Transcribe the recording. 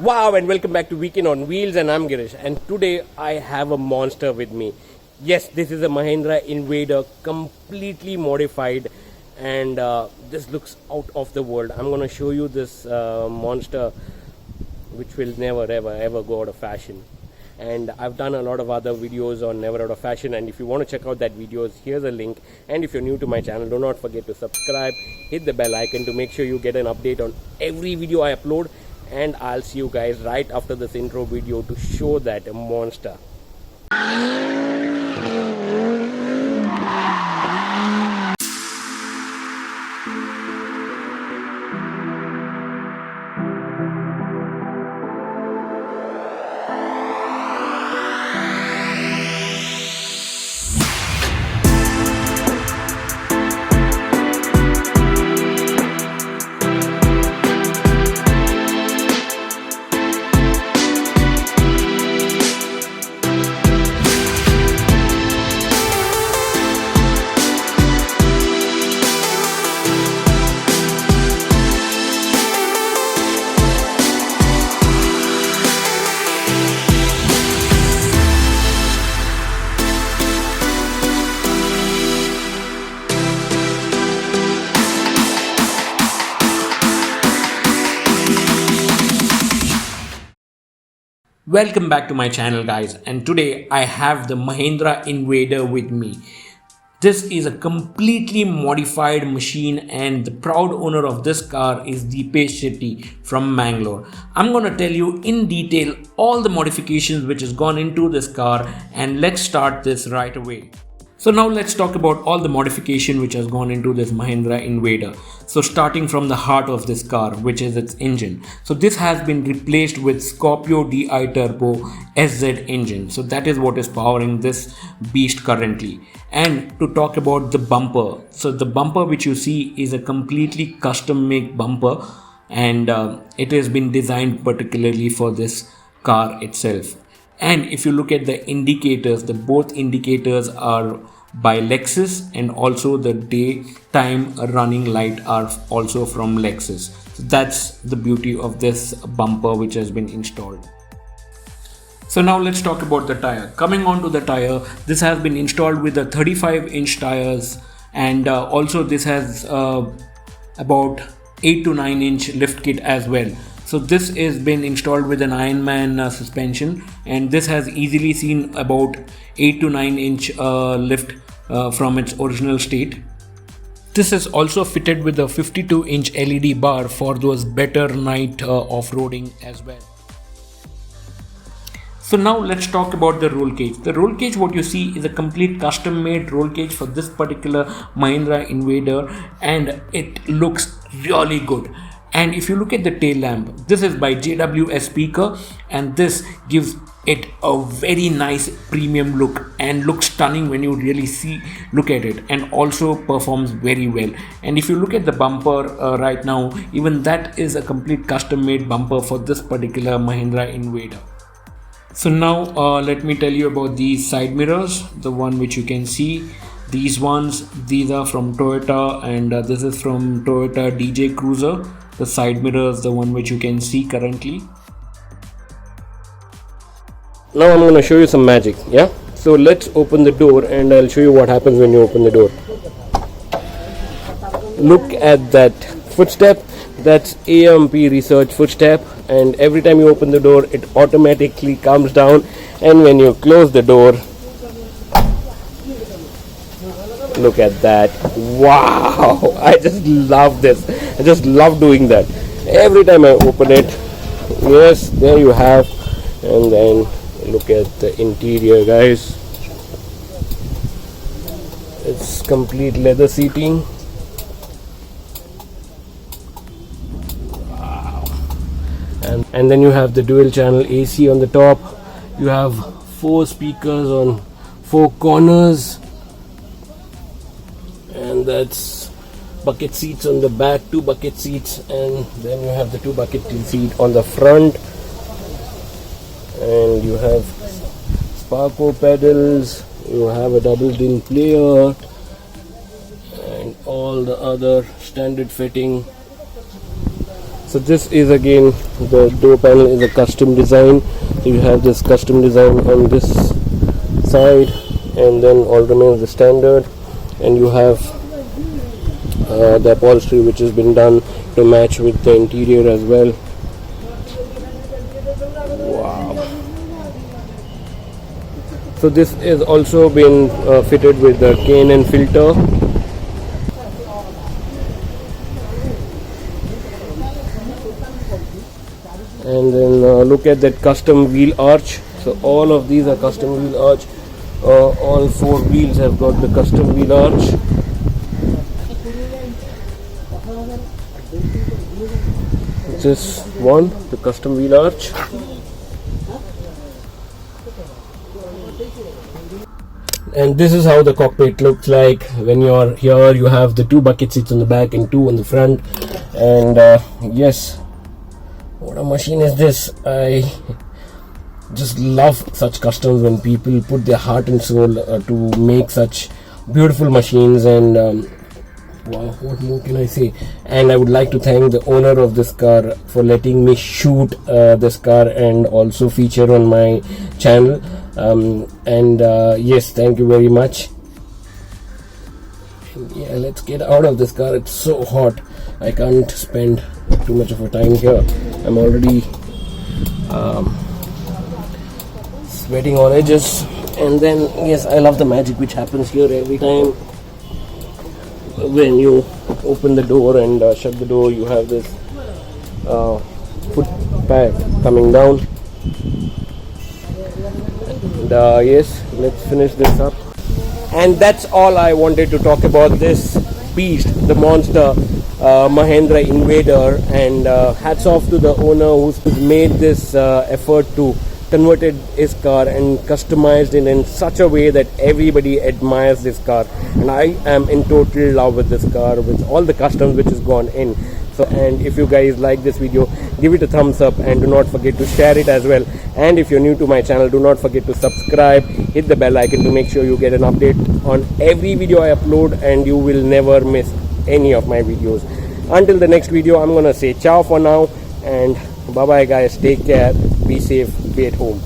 Wow, and welcome back to Weekend on Wheels, and I'm Girish, and today I have a monster with me. Yes, this is a Mahindra Invader, completely modified, and this looks out of the world. I'm gonna show you this monster, which will never ever go out of fashion. And I've done a lot of other videos on never out of fashion, and if you want to check out that videos, here's a link. And if you're new to my channel, do not forget to subscribe, hit the bell icon to make sure you get an update on every video I upload. And I'll see you guys right after this intro video to show that monster. Welcome back to my channel, guys, and today I have the Mahindra Invader with me. This is a completely modified machine, and the proud owner of this car is Deepesh Shetty from Mangalore. I'm gonna tell you in detail all the modifications which has gone into this car, and let's start this right away. So now let's talk about all the modification which has gone into this Mahindra Invader. So starting from the heart of this car, which is its engine. So this has been replaced with Scorpio DI Turbo SZ engine. So that is what is powering this beast currently. And to talk about the bumper. So the bumper which you see is a completely custom made bumper, and it has been designed particularly for this car itself. And if you look at the indicators, the both indicators are by Lexus, and also the daytime running light are also from Lexus. So that's the beauty of this bumper which has been installed. So now let's talk about the tire. Coming on to the tire, this has been installed with the 35-inch tires, and also this has about 8 to 9-inch lift kit as well. So this is been installed with an Ironman suspension, and this has easily seen about 8 to 9-inch lift from its original state. This is also fitted with a 52-inch LED bar for those better night off-roading as well. So now let's talk about the roll cage. The roll cage, what you see, is a complete custom made roll cage for this particular Mahindra Invader, and it looks really good. And if you look at the tail lamp, this is by JWS Speaker, and this gives it a very nice premium look and looks stunning when you really look at it, and also performs very well. And if you look at the bumper right now, even that is a complete custom made bumper for this particular Mahindra Invader. So now let me tell you about these side mirrors. The one which you can see, these are from Toyota, and this is from Toyota DJ Cruiser. The side mirrors, the one which you can see currently. Now I'm going to show you some magic. Yeah, so let's open the door, and I'll show you what happens when you open the door. Look at that footstep. That's AMP research footstep, and every time you open the door, it automatically comes down, and when you close the door, look at that. Wow, I just love this. I just love doing that. Every time I open it, yes, there you have. And then look at the interior, guys. It's complete leather seating. Wow. And then you have the dual channel AC on the top. You have 4 speakers on 4 corners, and that's bucket seats on the back, 2 bucket seats, and then you have the 2 bucket seat on the front, and you have Sparko pedals, you have a double din player, and all the other standard fitting So this is again, the door panel is a custom design. So you have this custom design on this side, and then all remains the standard, and you have the upholstery which has been done to match with the interior as well. Wow. So this is also been fitted with the K&N filter. And then look at that custom wheel arch. So all of these are custom wheel arch. All 4 wheels have got the custom wheel arch. This one, the custom wheel arch. And this is how the cockpit looks like. When you're here, you have the 2 bucket seats on the back and 2 on the front. And yes, what a machine is this. I just love such customs when people put their heart and soul to make such beautiful machines. And wow, what more can I say? And I would like to thank the owner of this car for letting me shoot this car and also feature on my channel. Yes, thank you very much. Yeah, let's get out of this car. It's so hot. I can't spend too much of a time here. I'm already sweating on edges. And then yes, I love the magic which happens here every time. When you open the door and shut the door, you have this foot pad coming down. And yes, let's finish this up. And that's all I wanted to talk about this beast, the monster Mahindra Invader. And hats off to the owner who's made this effort to converted his car and customized it in such a way that everybody admires this car. And I am in total love with this car, with all the customs which has gone in. So, and if you guys like this video, give it a thumbs up and do not forget to share it as well. And if you're new to my channel, do not forget to subscribe, hit the bell icon to make sure you get an update on every video I upload, and you will never miss any of my videos. Until the next video, I'm gonna say ciao for now, and bye bye guys, take care, be safe, be at home.